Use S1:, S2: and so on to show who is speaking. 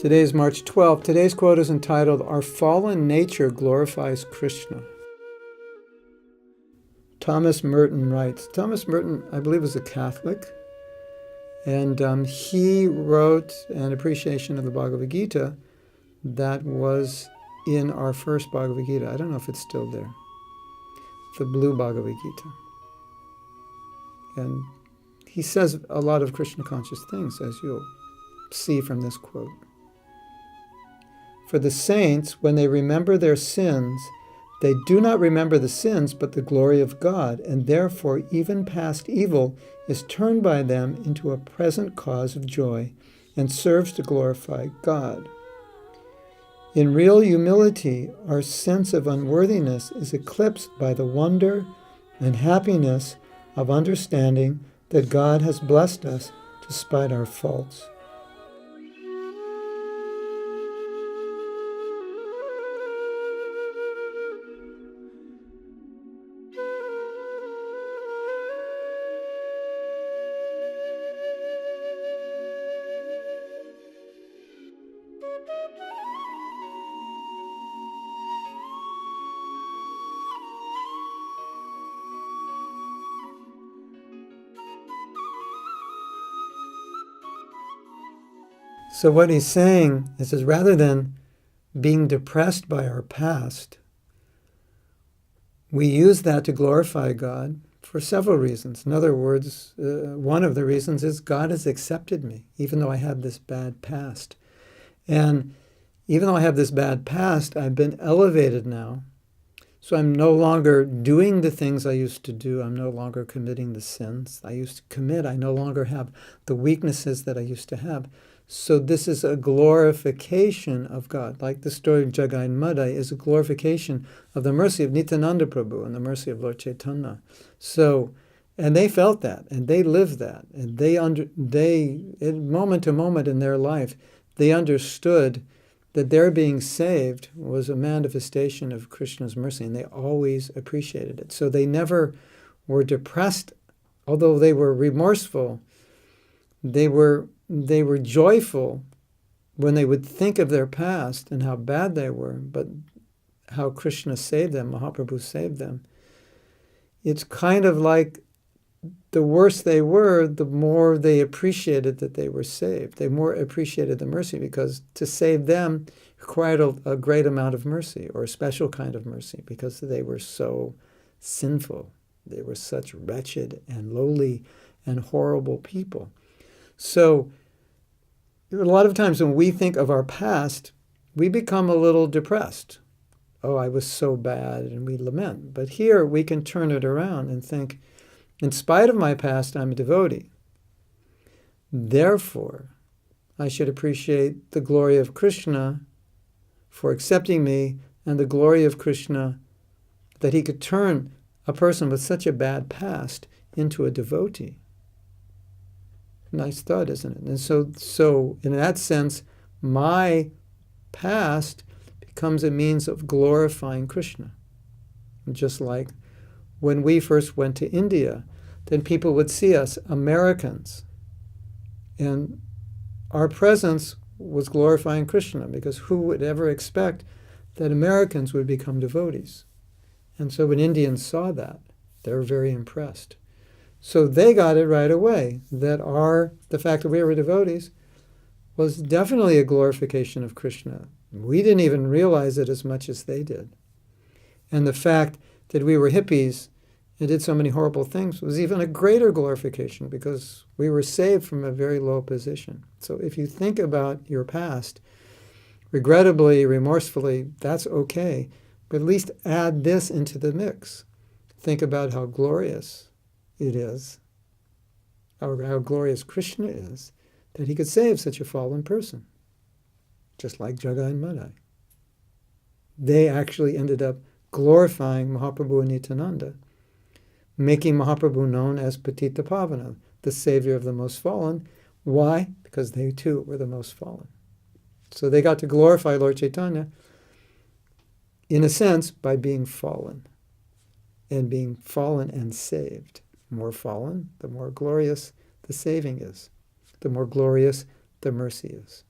S1: Today is March 12th. Today's quote is entitled, "Our fallen nature glorifies Krishna." Thomas Merton writes. Thomas Merton, I believe, was a Catholic, and he wrote an appreciation of the Bhagavad Gita that was in our first Bhagavad Gita. I don't know if it's still there. The blue Bhagavad Gita. And he says a lot of Krishna-conscious things, as you'll see from this quote. For the saints, when they remember their sins, they do not remember the sins, but the glory of God, and therefore even past evil is turned by them into a present cause of joy and serves to glorify God. In real humility, our sense of unworthiness is eclipsed by the wonder and happiness of understanding that God has blessed us despite our faults. So what he's saying is rather than being depressed by our past, we use that to glorify God for several reasons. In other words, one of the reasons is God has accepted me, even though I have this bad past. And even though I have this bad past, I've been elevated now. So I'm no longer doing the things I used to do. I'm no longer committing the sins I used to commit. I no longer have the weaknesses that I used to have. So this is a glorification of God. Like the story of Jagai and Madai is a glorification of the mercy of Nityananda Prabhu and the mercy of Lord Chaitanya. So, and they felt that, and they lived that, and moment to moment in their life, they understood that their being saved was a manifestation of Krishna's mercy, and they always appreciated it. So they never were depressed, although they were remorseful. They were joyful when they would think of their past and how bad they were, but how Krishna saved them, Mahaprabhu saved them. It's kind of like the worse they were, the more they appreciated that they were saved. They more appreciated the mercy because to save them required a great amount of mercy, or a special kind of mercy, because they were so sinful. They were such wretched and lowly and horrible people. So a lot of times when we think of our past, we become a little depressed. Oh, I was so bad, and we lament. But here we can turn it around and think, in spite of my past, I'm a devotee. Therefore, I should appreciate the glory of Krishna for accepting me, and the glory of Krishna that he could turn a person with such a bad past into a devotee. Nice thought, isn't it? And so in that sense, my past becomes a means of glorifying Krishna. Just like when we first went to India, then people would see us, Americans, and our presence was glorifying Krishna, because who would ever expect that Americans would become devotees? And so when Indians saw that, they were very impressed. So they got it right away, that the fact that we were devotees was definitely a glorification of Krishna. We didn't even realize it as much as they did. And the fact that we were hippies and did so many horrible things was even a greater glorification, because we were saved from a very low position. So if you think about your past, regrettably, remorsefully, that's okay. But at least add this into the mix. Think about how glorious it is, how glorious Krishna is, that he could save such a fallen person, just like Jagai and Madai. They actually ended up glorifying Mahaprabhu and Nityananda, making Mahaprabhu known as Patita Pavana, the savior of the most fallen. Why? Because they too were the most fallen. So they got to glorify Lord Chaitanya, in a sense, by being fallen, and being fallen and saved. The more fallen, the more glorious the saving is. The more glorious the mercy is.